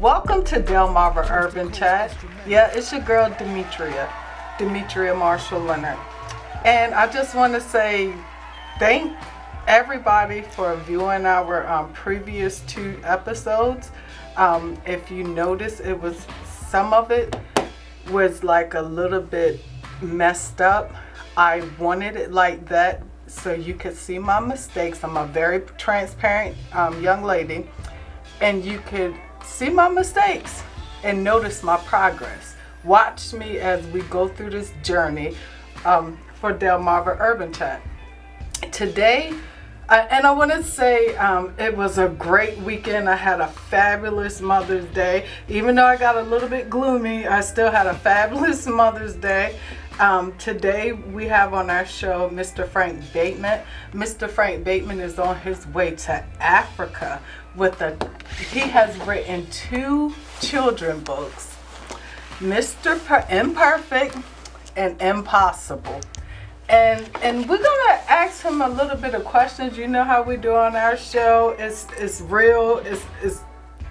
Welcome to Delmarva Urban Chat. Yeah, it's your girl Demetria Marshall Leonard. And I just want to say thank everybody for viewing our previous 2 episodes. If you notice, some of it was like a little bit messed up. I wanted it like that so you could see my mistakes. I'm a very transparent young lady, and you could see my mistakes and notice my progress. Watch me as we go through this journey for Delmarva Urban Chat. Today, and I want to say it was a great weekend. I had a fabulous Mother's Day. Even though I got a little bit gloomy, I still had a fabulous Mother's Day. Today we have on our show Mr. Frank Bateman. Mr. Frank Bateman is on his way to Africa he has written 2 children books, Mr. Imperfect and Impossible. And we're gonna ask him a little bit of questions. You know how we do on our show. It's real. It's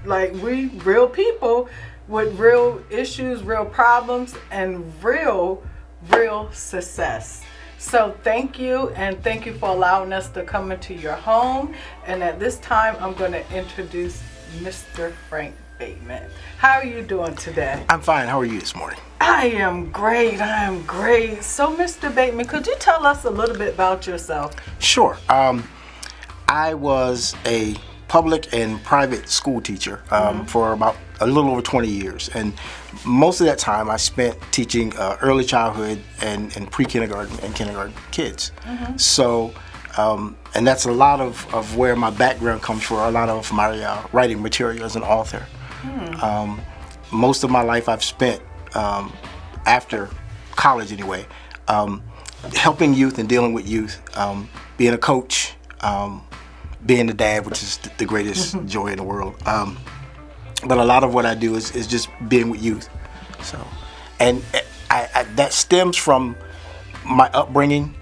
like we real people with real issues, real problems, and real success. So thank you, and thank you for allowing us to come into your home. And at this time, I'm going to introduce Mr. Frank Bateman. How are you doing today? I'm fine. How are you this morning? I am great. So, Mr. Bateman, could you tell us a little bit about yourself? Sure. I was a public and private school teacher for about a little over 20 years. And most of that time I spent teaching early childhood and pre-kindergarten and kindergarten kids. So, and that's a lot of where my background comes from, a lot of my writing material as an author. Most of my life I've spent, after college anyway, helping youth and dealing with youth, being a coach, being a dad, which is the greatest joy in the world. But a lot of what I do is just being with youth. So, and I that stems from my upbringing.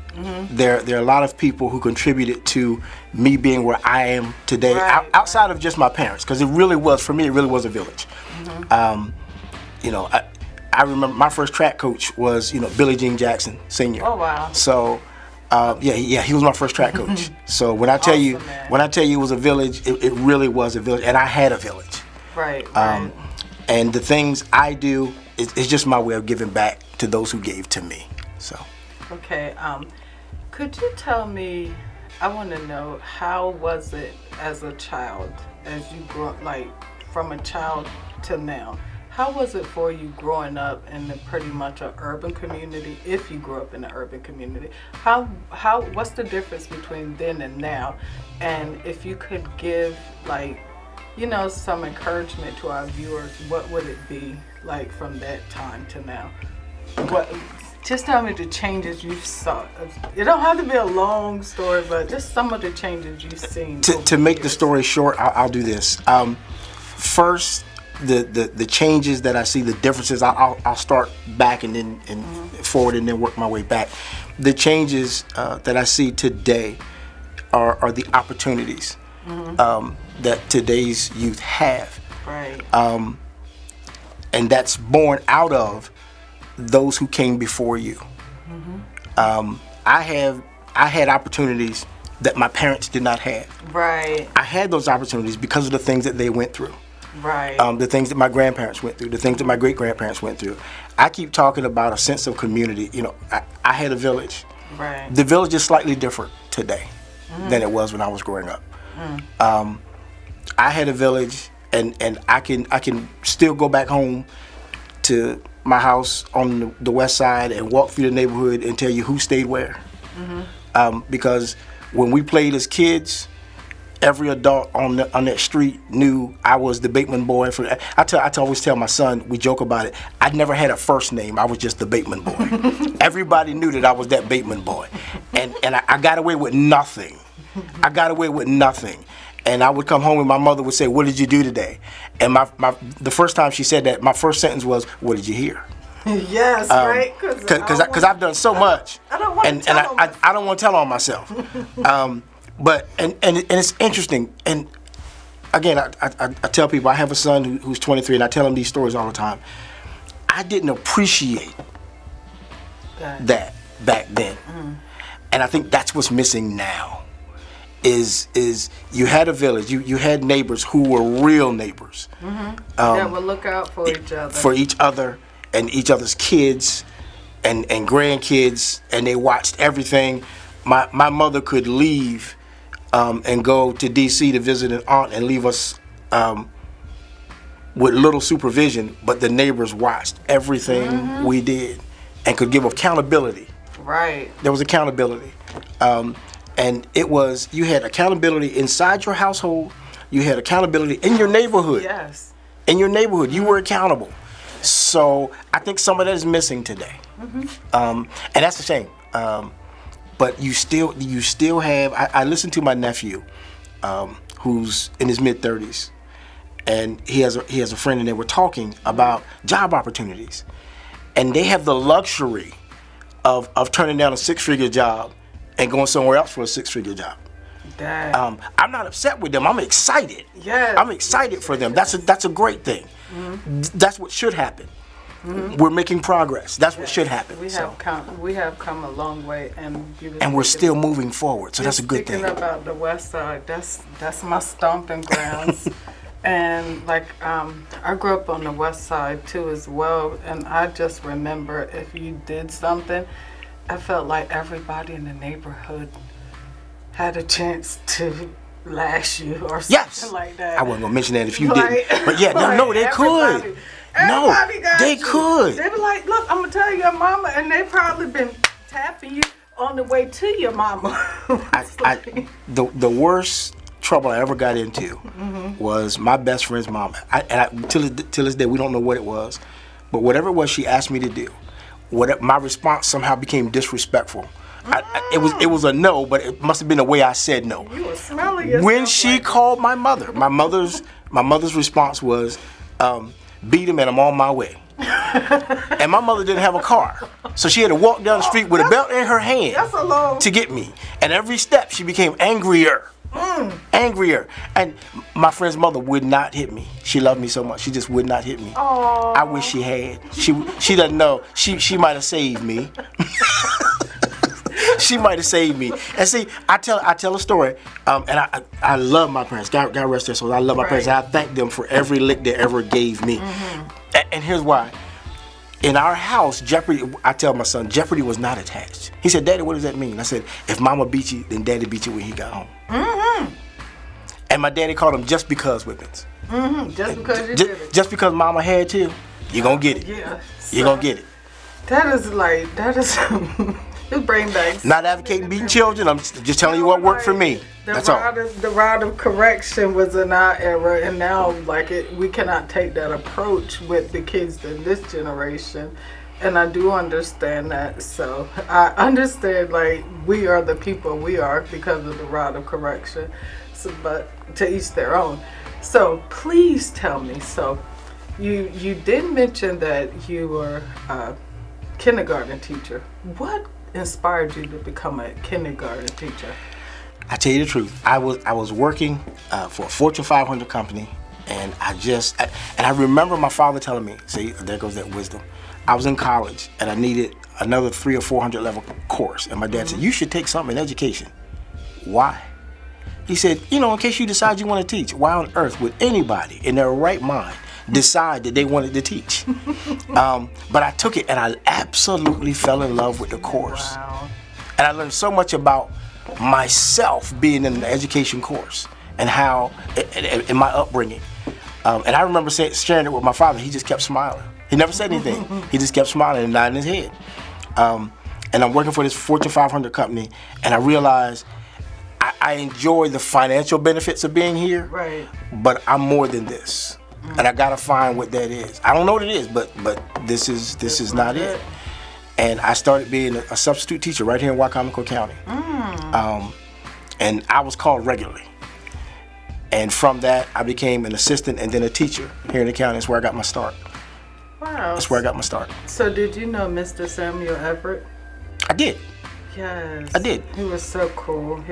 There are a lot of people who contributed to me being where I am today, outside of just my parents, because it really was a village. I remember my first track coach was Billie Jean Jackson Sr. Oh wow! So. He was my first track coach. So when I tell you it was a village, it really was a village, and I had a village. Right. And the things I do, it's just my way of giving back to those who gave to me. So. Okay. Could you tell me? I want to know, how was it as a child, as you grew up, like from a child till now? How was it for you growing up in pretty much an urban community, if you grew up in an urban community? What's the difference between then and now? And if you could give, some encouragement to our viewers, what would it be like from that time to now? Just tell me the changes you saw. It don't have to be a long story, but just some of the changes you've seen. To make the story short, I'll do this. First, the changes that I see, the differences, I'll start back and then forward and then work my way back. The changes that I see today are the opportunities that today's youth have. Right. And that's born out of those who came before you. I had opportunities that my parents did not have. Right. I had those opportunities because of the things that they went through. Right. The things that my grandparents went through, the things that my great-grandparents went through. I keep talking about a sense of community. I had a village. Right. The village is slightly different today than it was when I was growing up. I had a village, and I can still go back home to my house on the west side and walk through the neighborhood and tell you who stayed where. Because when we played as kids, every adult on that street knew I was the Bateman boy. I always tell my son, we joke about it, I never had a first name, I was just the Bateman boy. Everybody knew that I was that Bateman boy. And I got away with nothing. And I would come home and my mother would say, "What did you do today?" And the first time she said that, my first sentence was, "What did you hear?" Yes, right. Because I've done so much. I don't want to tell on myself. I don't want to tell on myself. But it's interesting, and again, I tell people, I have a son who's 23, and I tell him these stories all the time. I didn't appreciate that back then. And I think that's what's missing now. Is you had a village, you had neighbors who were real neighbors. That would look out for each other. For each other and each other's kids and grandkids, and they watched everything. My mother could leave and go to D.C. to visit an aunt and leave us with little supervision, but the neighbors watched everything we did and could give accountability. Right. There was accountability. And it was, you had accountability inside your household, you had accountability in your neighborhood. Yes. In your neighborhood, you were accountable. So I think some of that is missing today. And that's a shame. But you still have, I listened to my nephew, who's in his mid-30s, and he has a friend, and they were talking about job opportunities. And they have the luxury of turning down a six-figure job and going somewhere else for a six-figure job. I'm not upset with them. I'm excited. Yes. I'm excited for them. That's a great thing. That's what should happen. We're making progress. That's what should happen. We have come a long way, and we're still moving forward. So that's a good thing. Speaking about the West Side, that's my stomping grounds. And like I grew up on the West Side too as well, and I just remember if you did something, I felt like everybody in the neighborhood had a chance to lash you or something like that. I wasn't gonna mention that if you didn't, but yeah, no, they could. Everybody got they you. could. They be like, look, I'm gonna tell your mama, and they probably been tapping you on the way to your mama. The worst trouble I ever got into was my best friend's mom. Till this day, we don't know what it was, but whatever it was she asked me to do, my response somehow became disrespectful. It was a no, but it must have been the way I said no. You were smelling yourself. When she called my mother's response was, beat him and I'm on my way. And my mother didn't have a car, so she had to walk down the street with a belt in her hand to get me. And every step she became angrier. Angrier. And my friend's mother would not hit me. She loved me so much, she just would not hit me. Aww. I wish she had. She doesn't know. She might have saved me. She might have saved me. And see, I tell a story, and I love my parents. God rest their souls. I love my parents. And I thank them for every lick they ever gave me. And here's why. In our house, Jeopardy, I tell my son, Jeopardy was not attached. He said, Daddy, what does that mean? I said, if Mama beat you, then Daddy beat you when he got home. And my daddy called them just because whippings. Just because you did it. Just because Mama had to, you're going to get it. Yeah. You're going to get it. That is just brain bags. Not advocating beating children. I'm just telling you what worked for me. That's all. The route of correction was in our era, and now we cannot take that approach with the kids in this generation. And I do understand that. So I understand we are the people we are because of the route of correction. So, but to each their own. So please tell me. So you did mention that you were a kindergarten teacher. What inspired you to become a kindergarten teacher? I tell you the truth. I was working for a Fortune 500 company, and I remember my father telling me, see, there goes that wisdom. I was in college, and I needed another 300 or 400 level course, and my dad said, you should take something in education. Why? He said, in case you decide you want to teach, why on earth would anybody in their right mind decide that they wanted to teach? But I took it, and I absolutely fell in love with the course. Wow. And I learned so much about myself being in the education course and how, in my upbringing. And I remember sharing it with my father. He just kept smiling. He never said anything. He just kept smiling and nodding his head. And I'm working for this Fortune 500 company, and I realized I enjoy the financial benefits of being here, right? But I'm more than this, and I gotta find what that is. I don't know what it is, but this is not it. And I started being a substitute teacher right here in Wycomico County. And I was called regularly. And from that, I became an assistant and then a teacher here in the county. That's where I got my start. Wow. That's where I got my start. So did you know Mr. Samuel Everett? I did. Yes. I did. He was so cool.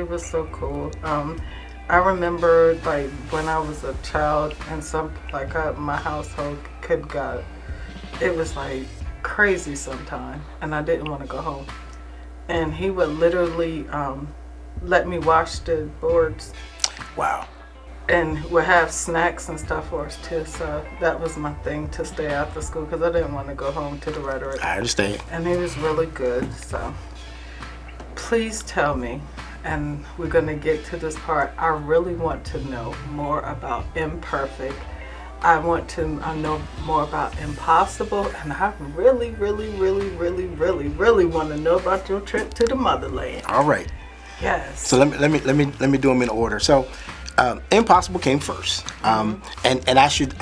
I I remember like when I was a child and my household could go, it was like crazy sometime, and I didn't want to go home. And he would literally let me wash the boards. Wow. And would have snacks and stuff for us too. So that was my thing, to stay after school, because I didn't want to go home to the rhetoric. I understand. And he was really good. So please tell me, and we're going to get to this part. I really want to know more about imperfect. I want to know more about impossible, and I really, really, really, really, really, really want to know about your trip to the motherland. All right. Yes. So let me do them in order. So impossible came first, and I should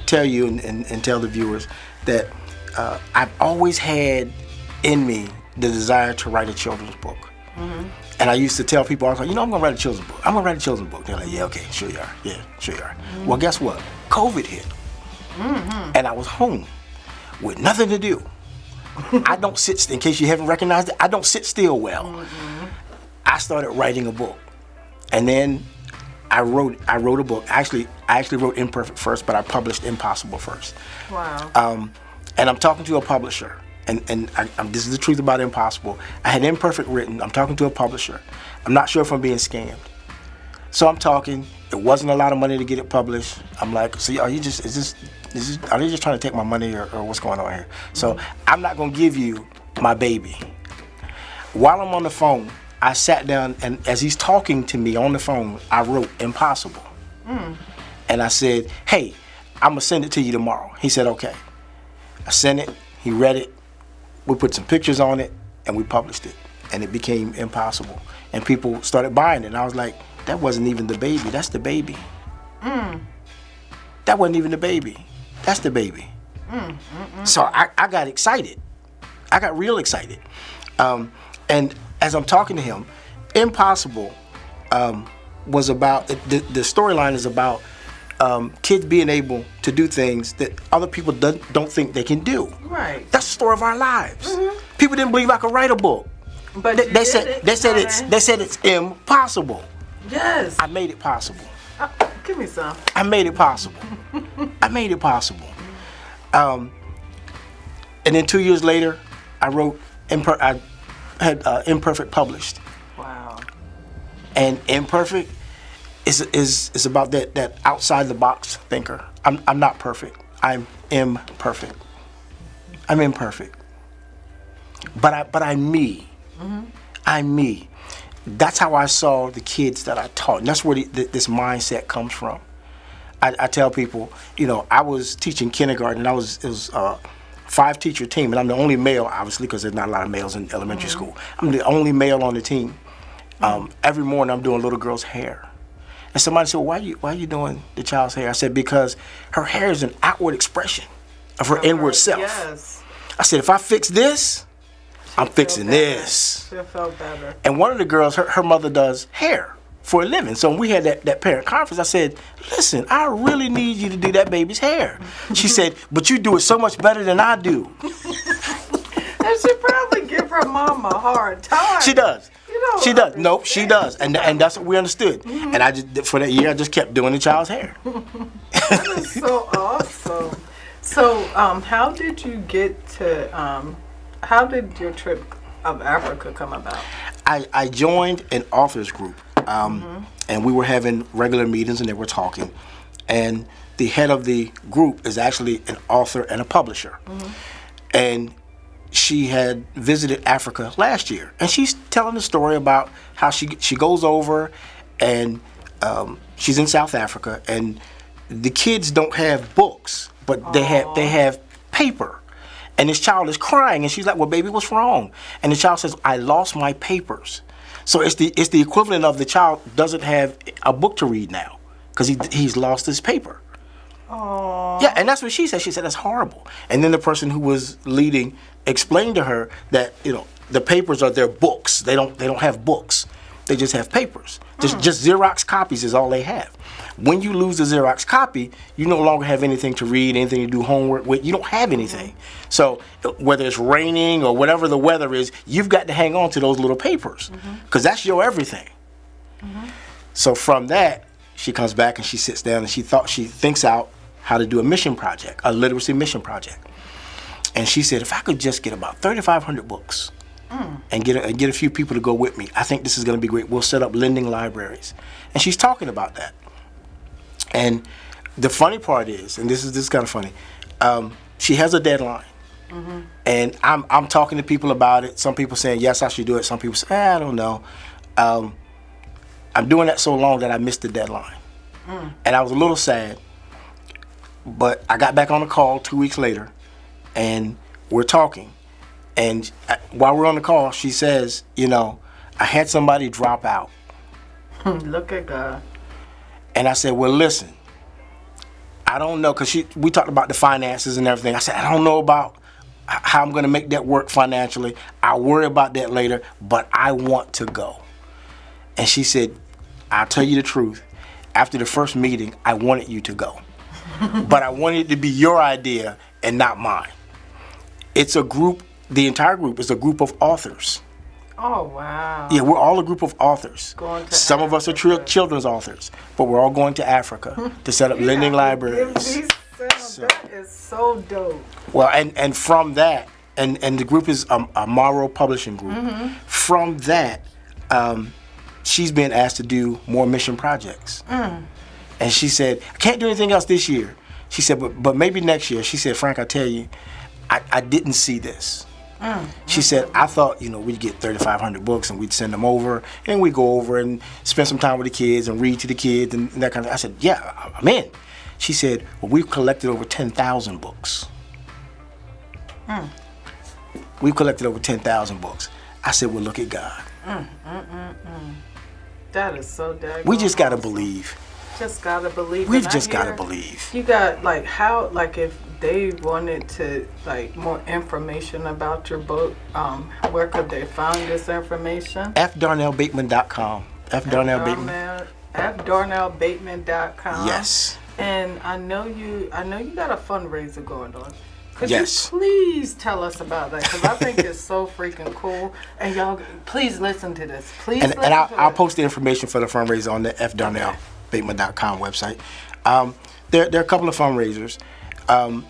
tell you and tell the viewers that I've always had in me the desire to write a children's book. And I used to tell people, I was like, I'm going to write a children's book. I'm going to write a children's book. They're like, yeah, okay, sure you are. Yeah, sure you are. Well, guess what? COVID hit. And I was home with nothing to do. I don't sit, in case you haven't recognized it, I don't sit still well. I started writing a book. And then I wrote a book. I actually wrote Imperfect first, but I published Impossible first. Wow. And I'm talking to a publisher. And this is the truth about Impossible. I had Imperfect written. I'm talking to a publisher. I'm not sure if I'm being scammed. So I'm talking. It wasn't a lot of money to get it published. I'm like, so are they just trying to take my money, or what's going on here? So I'm not going to give you my baby. While I'm on the phone, I sat down, and as he's talking to me on the phone, I wrote Impossible. And I said, hey, I'm going to send it to you tomorrow. He said, okay. I sent it. He read it. We put some pictures on it, and we published it, and it became Impossible. And people started buying it, and I was like, that wasn't even the baby. That's the baby. That wasn't even the baby. That's the baby. So I got excited. I got real excited. And as I'm talking to him, Impossible was about, the storyline is about kids being able to do things that other people don't think they can do. Right. That's the story of our lives. People didn't believe I could write a book. But they said it's impossible. Yes. I made it possible. Give me some. I made it possible. I made it possible. And then 2 years later, I had Imperfect published. Wow. And Imperfect is about that outside the box thinker. I'm not perfect. I'm imperfect. I'm imperfect. But I'm me. I'm me. That's how I saw the kids that I taught. And that's where this mindset comes from. I tell people, I was teaching kindergarten, and it was a 5-teacher team, and I'm the only male, obviously, because there's not a lot of males in elementary school. I'm the only male on the team. Every morning I'm doing little girl's hair. And somebody said, well, why are you doing the child's hair? I said, because her hair is an outward expression of her inward self. Yes. I said, if I fix this, I'm fixing this. She'll feel better. And one of the girls, her mother does hair for a living. So when we had that parent conference, I said, listen, I really need you to do that baby's hair. She said, but you do it so much better than I do. And she probably give her mom a hard time. She does. She does. Nope, she does. And that's what we understood. And I just, for that year, I just kept doing the child's hair. That is so awesome. So how did you get to, how did your trip of Africa come about? I joined an authors group, and we were having regular meetings, and they were talking. And the head of the group is actually an author and a publisher. And she had visited Africa last year, and she's telling the story about how she goes over, and she's in South Africa, and the kids don't have books, but they have paper. And this child is crying, and she's like, well, baby, what's wrong? And the child says, I lost my papers. So it's the equivalent of the child doesn't have a book to read now because he's lost his paper. Aww. Yeah, and that's what she said. She said, that's horrible. And then the person who was leading explained to her that, the papers are their books. They don't have books. They just have papers. Just Xerox copies is all they have. When you lose the Xerox copy, you no longer have anything to read, anything to do homework with. You don't have anything. So whether it's raining or whatever the weather is, you've got to hang on to those little papers because that's your everything. So from that, she comes back and she sits down and she thinks out how to do a mission project, a literacy mission project. And she said, if I could just get about 3,500 books and get a few people to go with me, I think this is going to be great. We'll set up lending libraries. And she's talking about that. And the funny part is, and this is kind of funny, she has a deadline. And I'm talking to people about it. Some people saying, yes, I should do it. Some people say, I don't know. I'm doing that so long that I missed the deadline. And I was a little sad. But I got back on the call 2 weeks later, and we're talking. And while we're on the call, she says, I had somebody drop out. Look at God. And I said, well, listen, I don't know, because we talked about the finances and everything. I said, I don't know about how I'm going to make that work financially. I'll worry about that later, but I want to go. And she said, I'll tell you the truth. After the first meeting, I wanted you to go. But I wanted it to be your idea and not mine. It's a group, the entire group is a group of authors. Oh, wow. Yeah, we're all a group of authors. Some Africa. of us are children's authors, but we're all going to Africa to set up lending libraries. That is so dope. Well, and from that, and the group is a Morrow publishing group. From that, she's been asked to do more mission projects. And she said, I can't do anything else this year. She said, but maybe next year. She said, Frank, I tell you, I didn't see this. She said, I thought, we'd get 3,500 books and we'd send them over and we'd go over and spend some time with the kids and read to the kids and that kind of thing. I said, yeah, I'm in. She said, well, we've collected over 10,000 books. We've collected over 10,000 books. I said, well, look at God. That is so daggone We just got to awesome. believe. Just got to believe. We've just got to believe. You got, if they wanted to, more information about your book, where could they find this information? F.DarnellBateman.com. F.DarnellBateman.com. Yes. And I know you got a fundraiser going on. Could Yes. you please tell us about that? Because I think it's so freaking cool. And y'all, please listen to this. Please listen And to I'll it. post the information for the fundraiser on the F.DarnellBateman.com website. There are a couple of fundraisers. And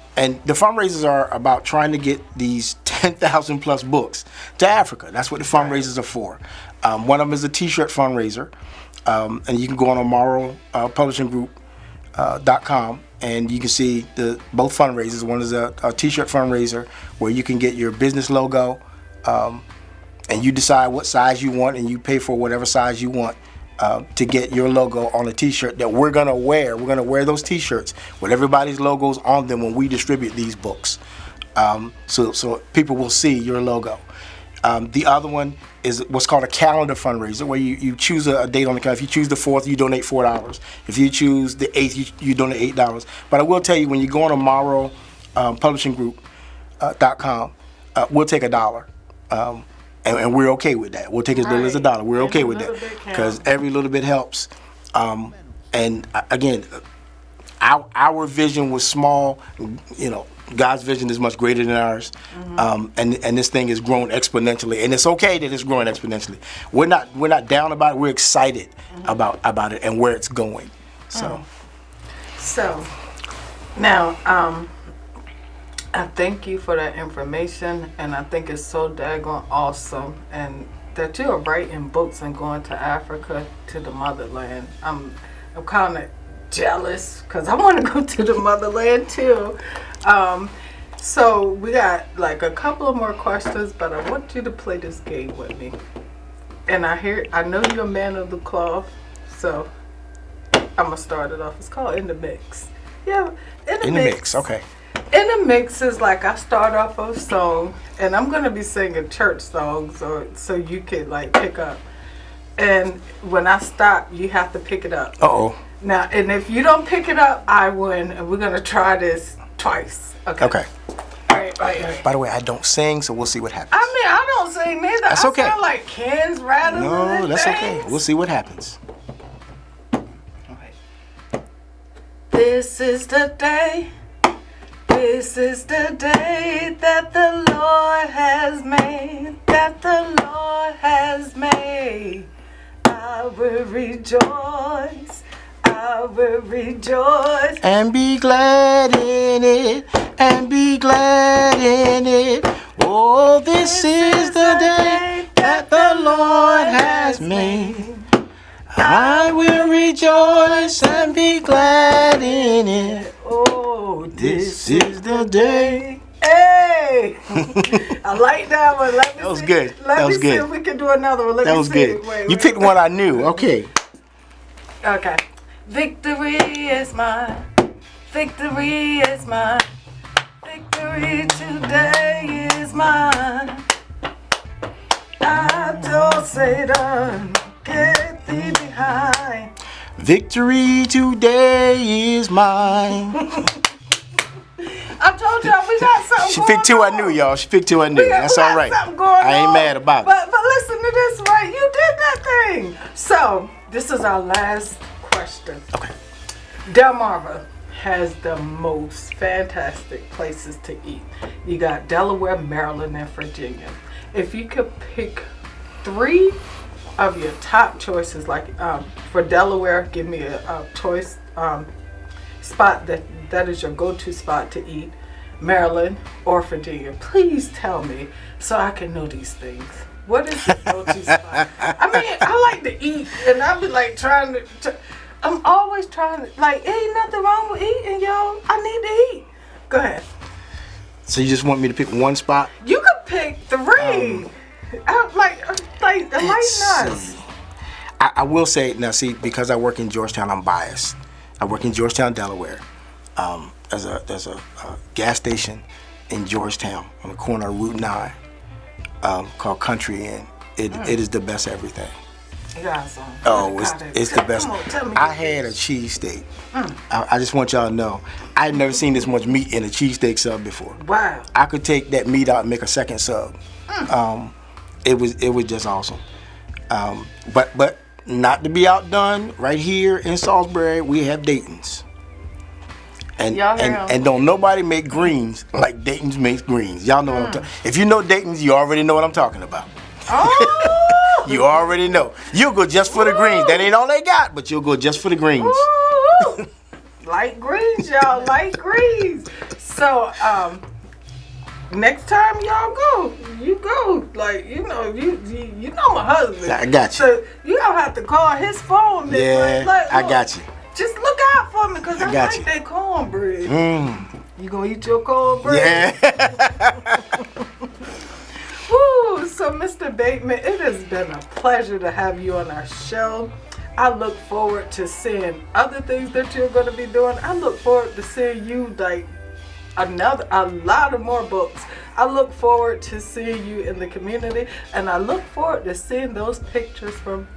the fundraisers are about trying to get these 10,000 plus books to Africa. That's what the fundraisers are for. One of them is a T-shirt fundraiser. And you can go on Morrow Publishing Group.com and you can see both fundraisers. One is a T-shirt fundraiser where you can get your business logo and you decide what size you want and you pay for whatever size you want to get your logo on a T-shirt that we're going to wear. We're going to wear those T-shirts with everybody's logos on them when we distribute these books. So people will see your logo. The other one is what's called a calendar fundraiser, where you choose a date on the calendar. If you choose the 4th, you donate $4. If you choose the 8th, you donate $8. But I will tell you, when you go on Morrow Publishing Group.com, we'll take $1. And we're okay with that. We'll take as little as $1. We're okay with that because every little bit helps. And again, our vision was small. God's vision is much greater than ours. And this thing has grown exponentially. And it's okay that it's growing exponentially. We're not down about it. We're excited about it and where it's going. So now, I thank you for that information, and I think it's so daggone awesome, and that you are writing books and going to Africa, to the motherland. I'm kind of jealous because I want to go to the motherland too. So we got a couple of more questions, but I want you to play this game with me. And I know you're a man of the cloth, so I'm gonna start it off. It's called In the Mix. Yeah, in the mix. Okay. In the mix is I start off a song, and I'm gonna be singing church songs, so you can pick up. And when I stop, you have to pick it up. Uh-oh. Now, and if you don't pick it up, I win, and we're gonna try this twice. Okay. Okay. All right. By the way, I don't sing, so we'll see what happens. I don't sing neither. That's okay. I sound like cans rattling. No, that's things. okay. We'll see what happens. This is the day. This is the day that the Lord has made. That the Lord has made. I I will rejoice. I will rejoice. And be glad in it. And be glad in it. Oh, this is the day that the Lord has made. I will rejoice and be glad in it. Oh, This is the day. Hey! I like that one. Let me That was see. good. Let That me was see good. if we can do another one. Let That me was see. good. Wait, You picked one I knew. Okay. Okay. Victory is mine. Victory is mine. Victory today is mine. I told Satan, get thee behind. Victory today is mine. I told y'all we got something She going picked two I on. knew, y'all. She picked two I knew. That's all right. I ain't mad about it. But listen to this, right? You did that thing. So this is our last question. Okay. Delmarva has the most fantastic places to eat. You got Delaware, Maryland, and Virginia. If you could pick 3 of your top choices, like for Delaware, give me a choice spot that is your go-to spot to eat. Maryland or Virginia, please tell me so I can know these things. What is your go-to spot? I mean, I like to eat, and I be like trying to. I'm always trying to, like, ain't nothing wrong with eating, y'all. I need to eat. Go ahead. So you just want me to pick one spot? You could pick 3. Enlighten us. I will say, now see, because I work in Georgetown, I'm biased. I work in Georgetown, Delaware. There's a gas station in Georgetown on the corner of Route 9 called Country Inn. It is the best everything. Oh, it's the best. I had a cheesesteak. I just want y'all to know, I've never seen this much meat in a cheesesteak sub before. Wow. I could take that meat out and make a second sub. It was just awesome. But not to be outdone, right here in Salisbury, we have Dayton's. And don't nobody make greens like Dayton's makes greens. Y'all know what I'm talking. If you know Dayton's, you already know what I'm talking about. Oh! You already know. You'll go just for the greens. That ain't all they got, but you'll go just for the greens. Ooh. Light greens, y'all. Light greens. So, next time y'all go, you go. Like, you know my husband. I got you. So you don't have to call his phone. Yeah, like, I got you. Just look out for me, because I got like you. that cornbread. You gonna eat your cornbread? Yeah. Woo! So, Mr. Bateman, it has been a pleasure to have you on our show. I look forward to seeing other things that you're going to be doing. I look forward to seeing you like a lot of more books. I look forward to seeing you in the community, and I look forward to seeing those pictures from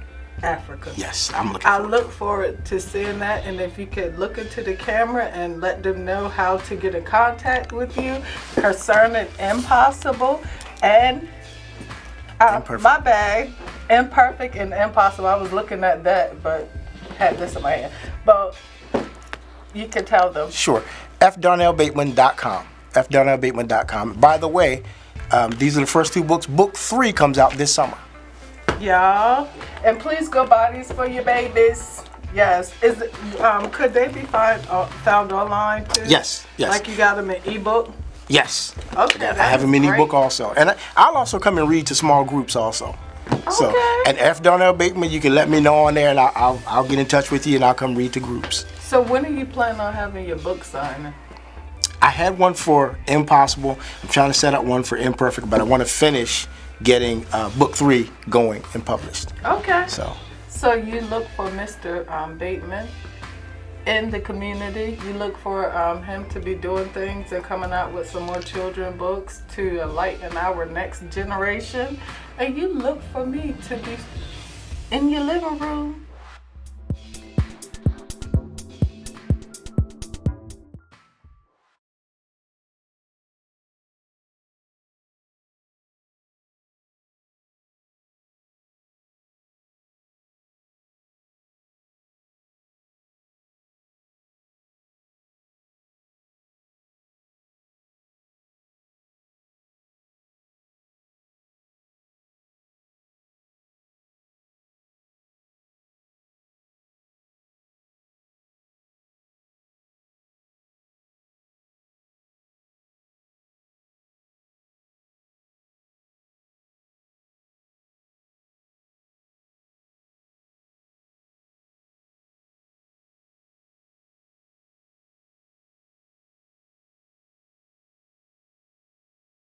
Africa. Yes, I'm looking I forward look forward to seeing that, and if you could look into the camera and let them know how to get in contact with you concerning Impossible and my bag, Imperfect and Impossible. I was looking at that, but had this in my hand. But you can tell them. Sure. F.DarnellBateman.com. F.DarnellBateman.com. By the way, these are the first 2 books. Book 3 comes out this summer. Yeah, and please go buy these for your babies. Yes, could they be found online too? Yes. Like you got them in ebook. Yes. Okay. I have them in ebook also, and I'll also come and read to small groups also. So, and F. Darnell Bateman, you can let me know on there, and I'll get in touch with you, and I'll come read to groups. So when are you planning on having your book signing? I had one for Impossible. I'm trying to set up one for Imperfect, but I want to finish getting book 3 going and published. Okay. So you look for Mr. Bateman in the community. You look for him to be doing things and coming out with some more children books to enlighten our next generation. And you look for me to be in your living room